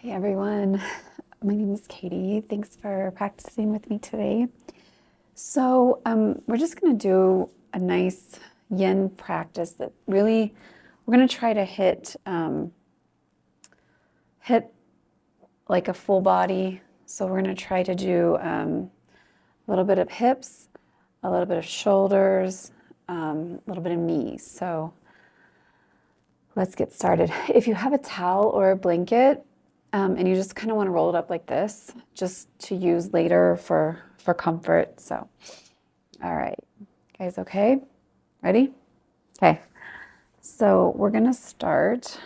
Hey everyone, my name is Katy. Thanks for practicing with me today. So we're just going to do a nice yin practice that really we're going to try to hit like a full body. So we're going to try to do a little bit of hips, a little bit of shoulders, a little bit of knees. So let's get started. If you have a towel or a blanket, and you just kind of want to roll it up like this, just to use later for comfort. So, all right, guys, okay? Ready? Okay. So we're gonna start.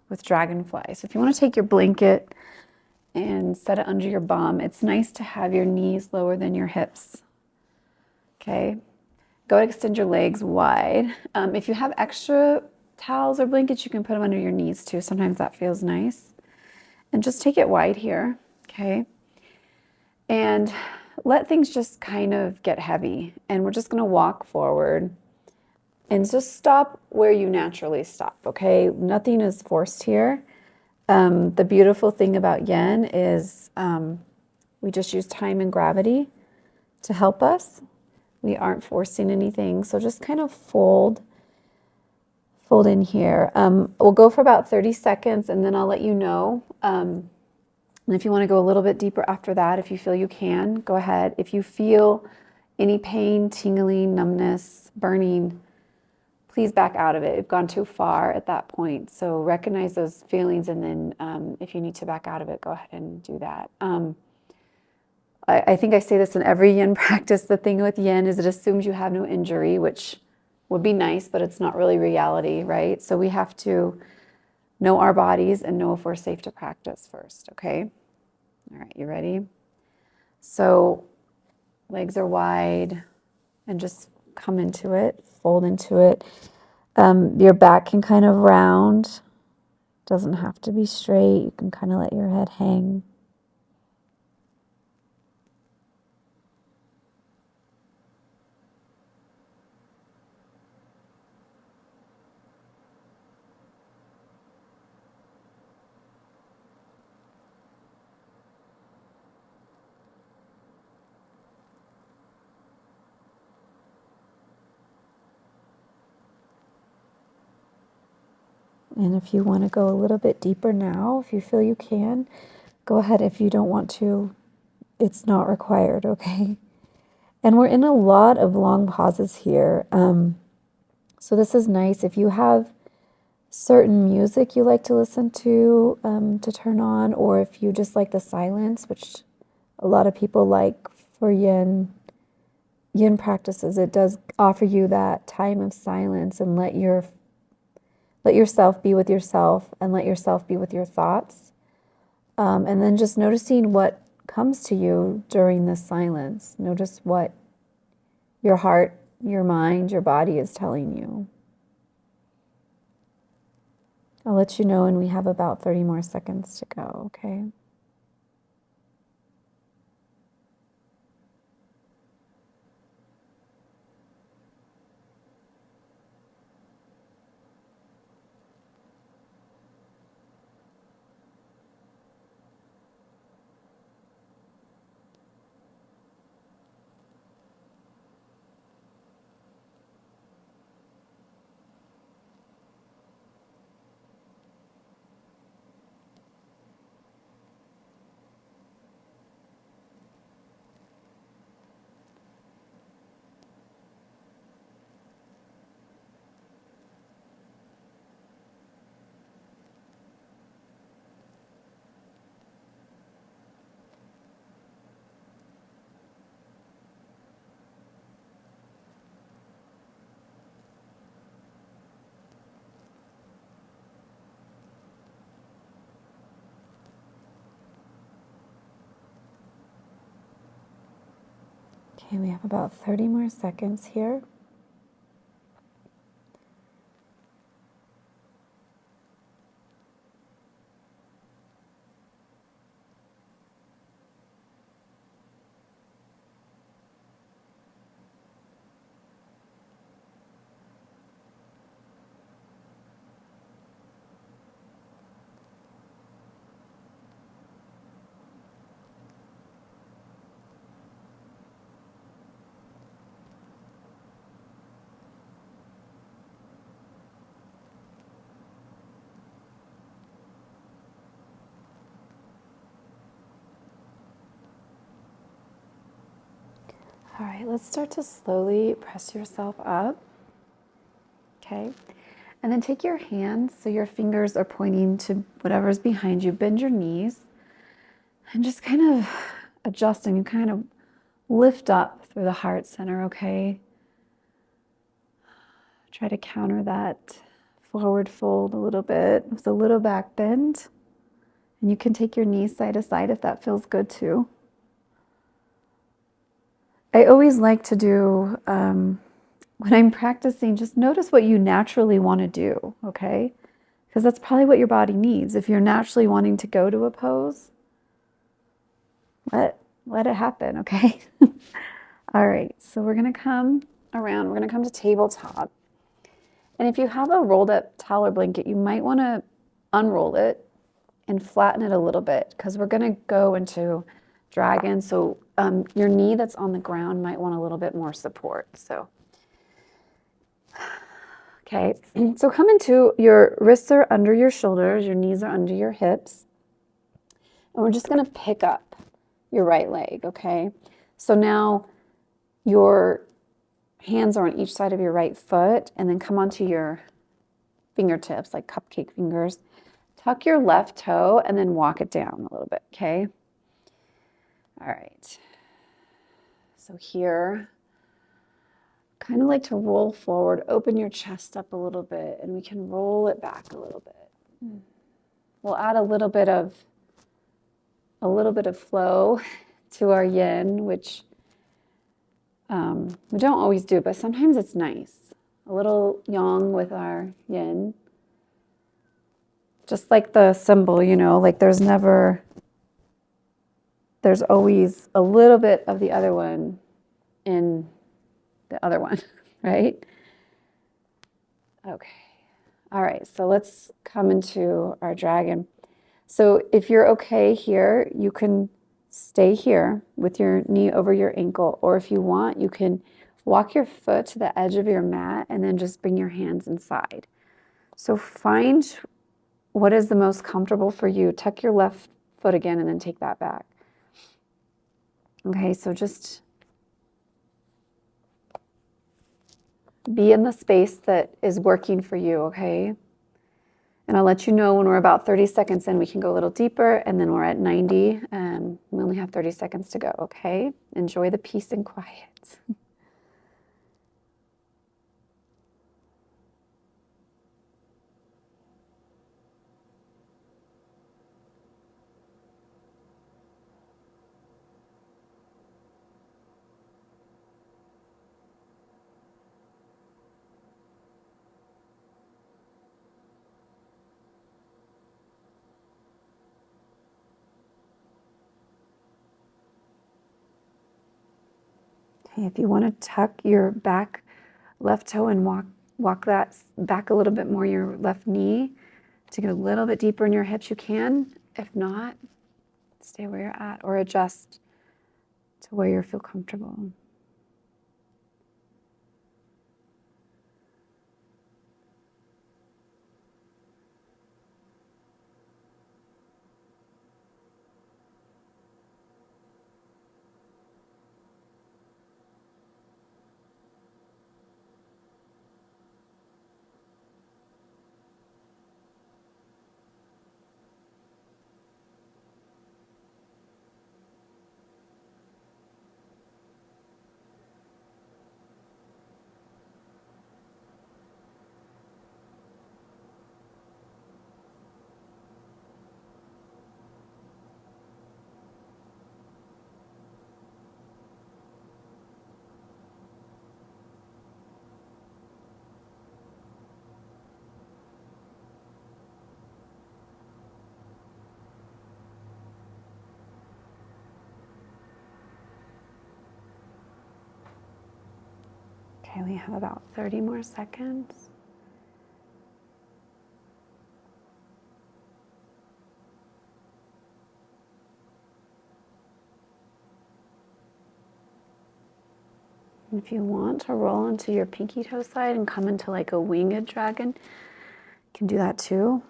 With Dragonfly. So if you want to take your blanket and set it under your bum, it's nice to have your knees lower than your hips. Okay. Go and extend your legs wide. If you have extra towels or blankets, you can put them under your knees too. Sometimes that feels nice. And just take it wide here, okay? And let things just kind of get heavy. And we're just gonna walk forward and just stop where you naturally stop, okay? Nothing is forced here. The beautiful thing about yin is we just use time and gravity to help us. We aren't forcing anything. So just kind of fold in here. We'll go for about 30 seconds and then I'll let you know. And if you want to go a little bit deeper after that, if you feel you can, go ahead. If you feel any pain, tingling, numbness, burning, please back out of it. You've gone too far at that point. So recognize those feelings and then if you need to back out of it, go ahead and do that. I think I say this in every yin practice. The thing with yin is it assumes you have no injury, which would be nice, but it's not really reality, right? So we have to know our bodies and know if we're safe to practice first, okay? All right, you ready? So legs are wide and just come into it, fold into it. Your back can kind of round. Doesn't have to be straight. You can kind of let your head hang. And if you want to go a little bit deeper now, if you feel you can, go ahead. If you don't want to, it's not required, okay? And we're in a lot of long pauses here. So this is nice. If you have certain music you like to listen to turn on, or if you just like the silence, which a lot of people like for yin practices, it does offer you that time of silence and let yourself be with yourself and let yourself be with your thoughts. And then just noticing what comes to you during this silence. Notice what your heart, your mind, your body is telling you. I'll let you know when we have about 30 more seconds to go, okay? Okay, we have about 30 more seconds here. All right, let's start to slowly press yourself up. Okay. And then take your hands so your fingers are pointing to whatever's behind you. Bend your knees and just kind of adjust, and you kind of lift up through the heart center, okay? Try to counter that forward fold a little bit with a little back bend. And you can take your knees side to side if that feels good too. I always like to do, when I'm practicing, just notice what you naturally want to do, okay? Because that's probably what your body needs. If you're naturally wanting to go to a pose, let it happen, okay? All right, so we're going to come around. We're going to come to tabletop. And if you have a rolled up towel or blanket, you might want to unroll it and flatten it a little bit, because we're going to go into dragon. So your knee that's on the ground might want a little bit more support. So, okay, so come into your wrists are under your shoulders, your knees are under your hips. And we're just going to pick up your right leg, okay? So now your hands are on each side of your right foot, and then come onto your fingertips like cupcake fingers. Tuck your left toe and then walk it down a little bit, okay? All right. So here, kind of like to roll forward, open your chest up a little bit, and we can roll it back a little bit. We'll add a little bit of flow to our yin, which we don't always do, but sometimes it's nice. A little yang with our yin. Just like the symbol, you know, like there's always a little bit of the other one in the other one, right? Okay. All right, so let's come into our dragon. So if you're okay here, you can stay here with your knee over your ankle, or if you want, you can walk your foot to the edge of your mat and then just bring your hands inside. So find what is the most comfortable for you. Tuck your left foot again and then take that back. Okay, so just be in the space that is working for you, okay? And I'll let you know when we're about 30 seconds in, we can go a little deeper, and then we're at 90, and we only have 30 seconds to go, okay? Enjoy the peace and quiet. Okay, if you want to tuck your back left toe and walk that back a little bit more, your left knee, to get a little bit deeper in your hips, you can. If not, stay where you're at or adjust to where you feel comfortable. Okay, we have about 30 more seconds. And if you want to roll into your pinky toe side and come into like a winged dragon, you can do that too.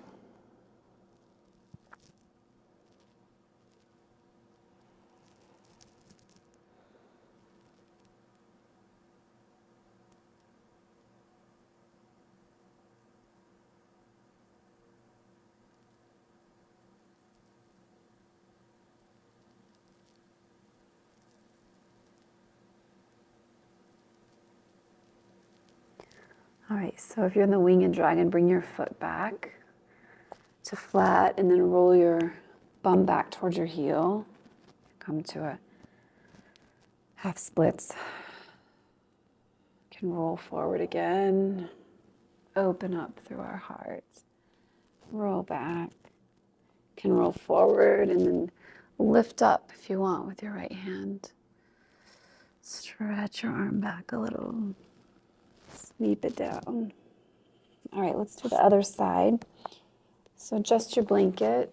All right, so if you're in the winged dragon, bring your foot back to flat and then roll your bum back towards your heel. Come to a half splits. Can roll forward again. Open up through our hearts. Roll back. Can roll forward and then lift up if you want with your right hand. Stretch your arm back a little. Sweep it down. All right, let's do the other side. So adjust your blanket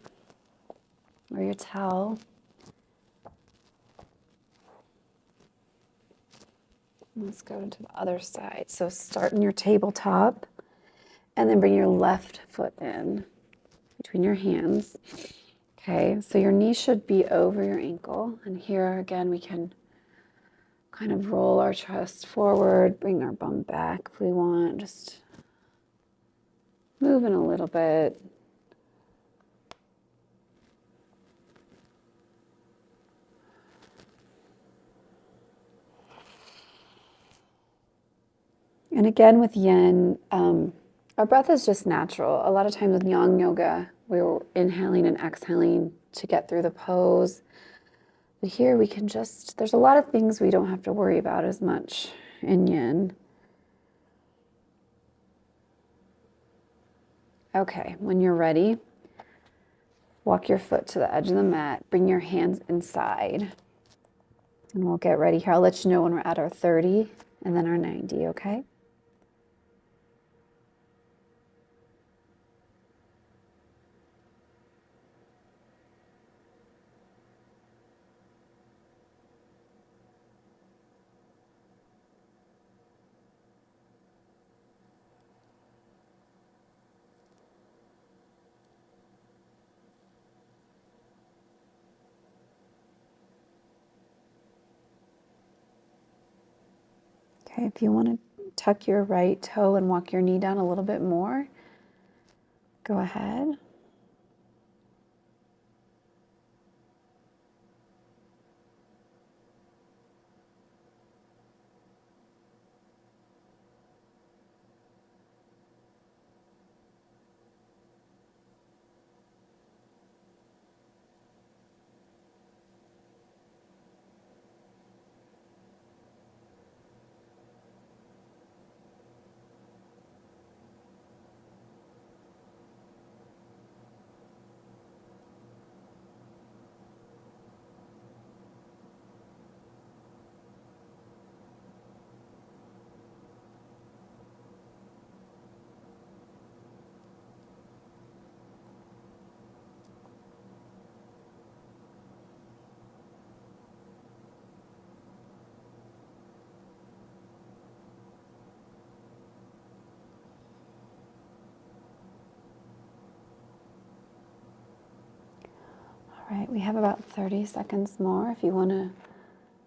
or your towel. Let's go to the other side. So start in your tabletop and then bring your left foot in between your hands. Okay, so your knee should be over your ankle. And here again, we can kind of roll our chest forward, bring our bum back if we want, just moving a little bit. And again with yin, our breath is just natural. A lot of times with yang yoga, we're inhaling and exhaling to get through the pose. But here we can just, there's a lot of things we don't have to worry about as much in yin. Okay, when you're ready, walk your foot to the edge of the mat, bring your hands inside, and we'll get ready here. I'll let you know when we're at our 30 and then our 90, okay? Okay, if you want to tuck your right toe and walk your knee down a little bit more, go ahead. All right, we have about 30 seconds more. If you want to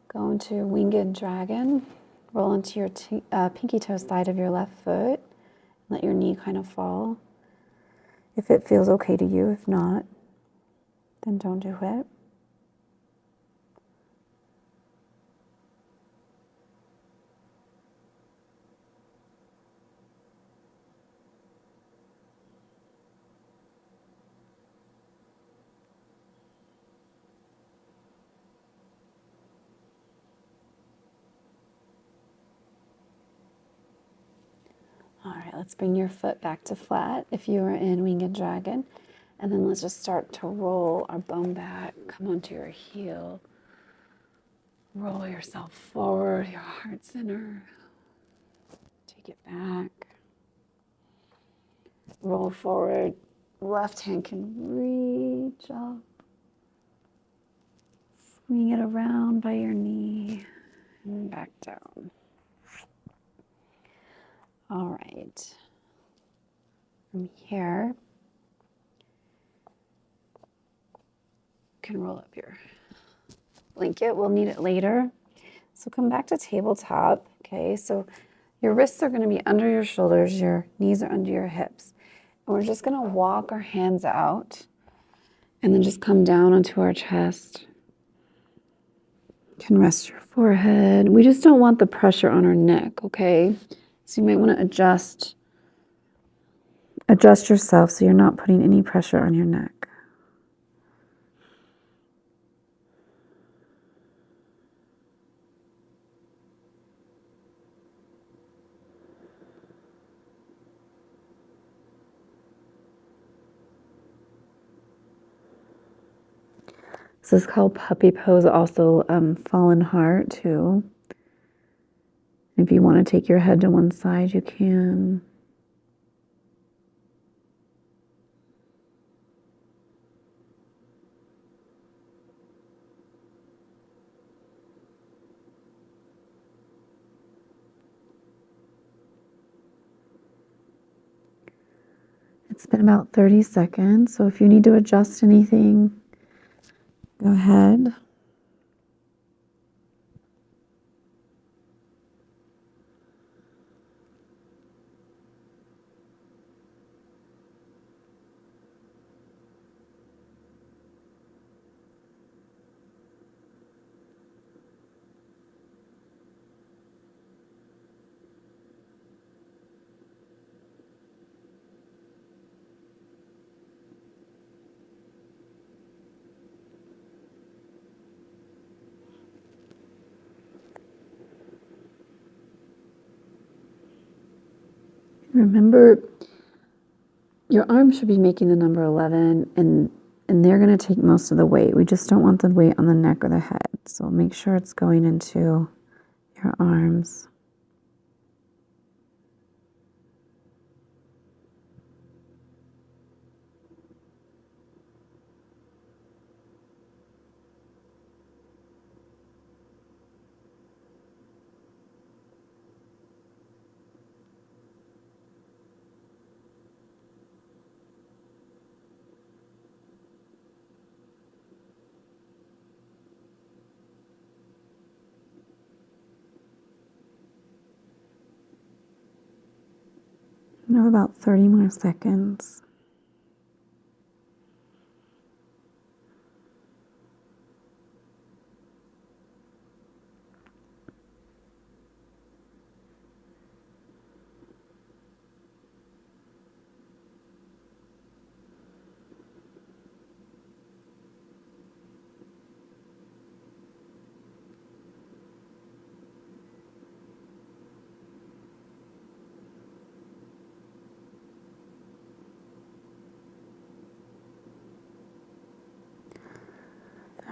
go into winged dragon, roll into your pinky toe side of your left foot. Let your knee kind of fall. If it feels okay to you, if not, then don't do it. All right, let's bring your foot back to flat if you are in winged dragon. And then let's just start to roll our bum back. Come onto your heel. Roll yourself forward, your heart center. Take it back. Roll forward. Left hand can reach up. Swing it around by your knee and back down. All right. From here, you can roll up your blanket. We'll need it later. So come back to tabletop. Okay, so your wrists are going to be under your shoulders. Your knees are under your hips. And we're just going to walk our hands out and then just come down onto our chest. You can rest your forehead. We just don't want the pressure on our neck, okay? So you might want to adjust yourself so you're not putting any pressure on your neck. This is called puppy pose, also fallen heart too. If you want to take your head to one side, you can. It's been about 30 seconds, so if you need to adjust anything, go ahead. Remember, your arm should be making the number 11, and they're going to take most of the weight. We just don't want the weight on the neck or the head. So make sure it's going into your arms. We have about 30 more seconds.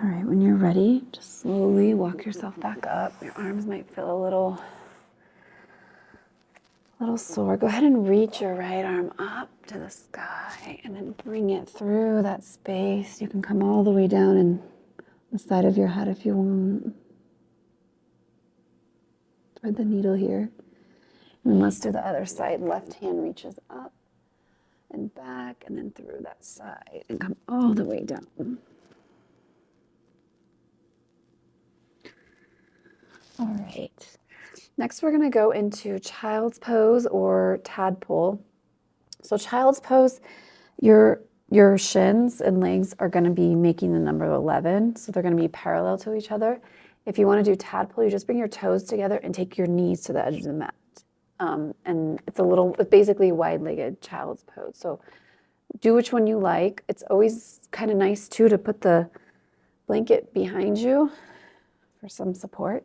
All right, when you're ready, just slowly walk yourself back up. Your arms might feel a little sore. Go ahead and reach your right arm up to the sky and then bring it through that space. You can come all the way down in the side of your head if you want. Thread the needle here. And then let's do the other side. Left hand reaches up and back and then through that side and come all the way down. All right. Next, we're going to go into child's pose or tadpole. So child's pose, your shins and legs are going to be making the number 11. So they're going to be parallel to each other. If you want to do tadpole, you just bring your toes together and take your knees to the edge of the mat. And it's basically wide-legged child's pose. So do which one you like. It's always kind of nice too to put the blanket behind you for some support.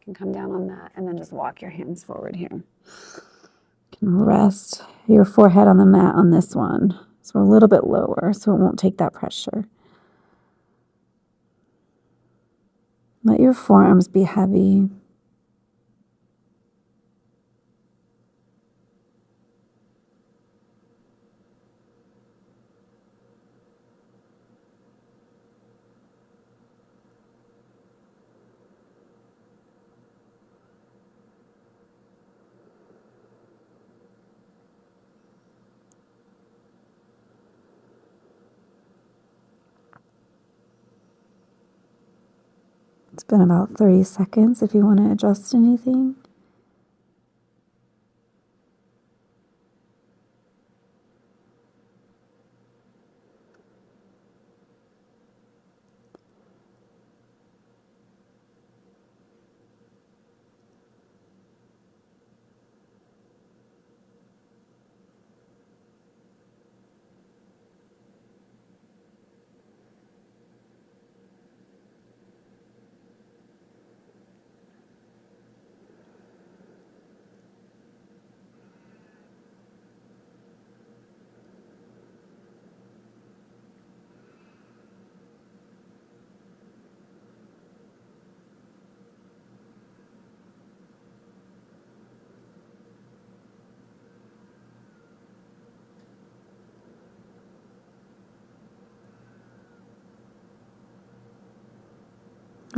You can come down on that and then just walk your hands forward here. You can rest your forehead on the mat on this one. So we're a little bit lower so it won't take that pressure. Let your forearms be heavy. It's been about 30 seconds if you want to adjust anything.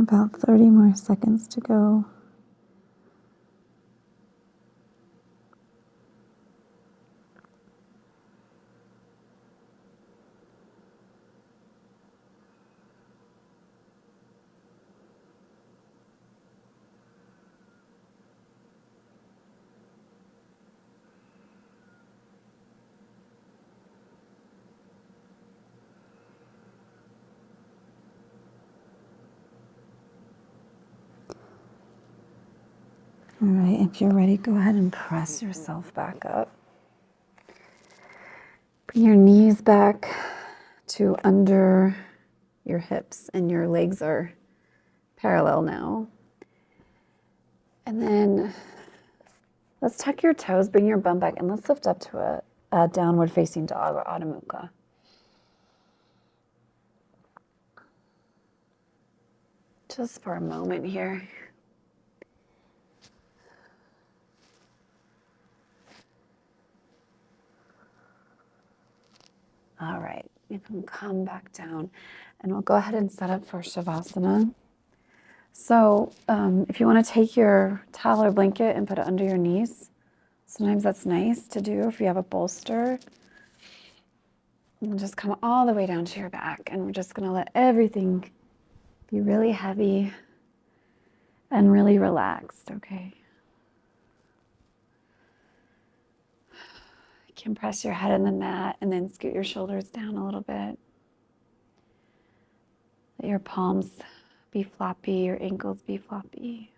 About 30 more seconds to go. All right, if you're ready, go ahead and press yourself back up. Bring your knees back to under your hips, and your legs are parallel now. And then let's tuck your toes, bring your bum back, and let's lift up to a downward facing dog or Adho Mukha. Just for a moment here. All right, you can come back down and we'll go ahead and set up for Savasana. So if you want to take your towel or blanket and put it under your knees, sometimes that's nice to do if you have a bolster. And just come all the way down to your back, and we're just going to let everything be really heavy and really relaxed, okay? You can press your head in the mat and then scoot your shoulders down a little bit. Let your palms be floppy, your ankles be floppy.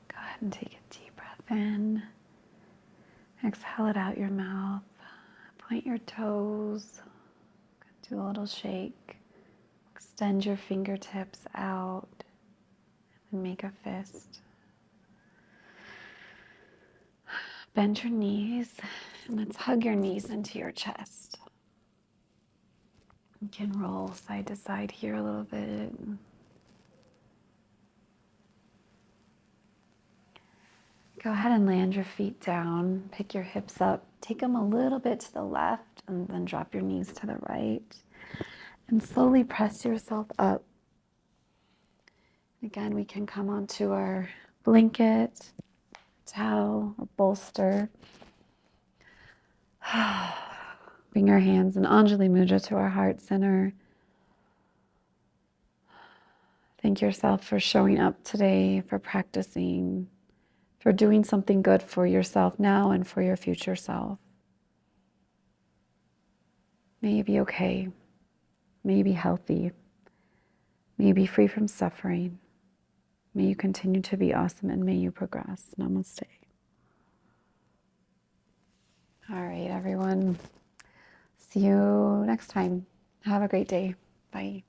Go ahead and take a deep breath in. Exhale it out your mouth. Point your toes. Do a little shake. Extend your fingertips out and make a fist. Bend your knees and let's hug your knees into your chest. You can roll side to side here a little bit. Go ahead and land your feet down. Pick your hips up. Take them a little bit to the left and then drop your knees to the right. And slowly press yourself up. Again, we can come onto our blanket, towel, or bolster. Bring our hands in Anjali Mudra to our heart center. Thank yourself for showing up today, for practicing, for doing something good for yourself now and for your future self. May you be okay. May you be healthy. May you be free from suffering. May you continue to be awesome, and may you progress. Namaste. All right, everyone. See you next time. Have a great day. Bye.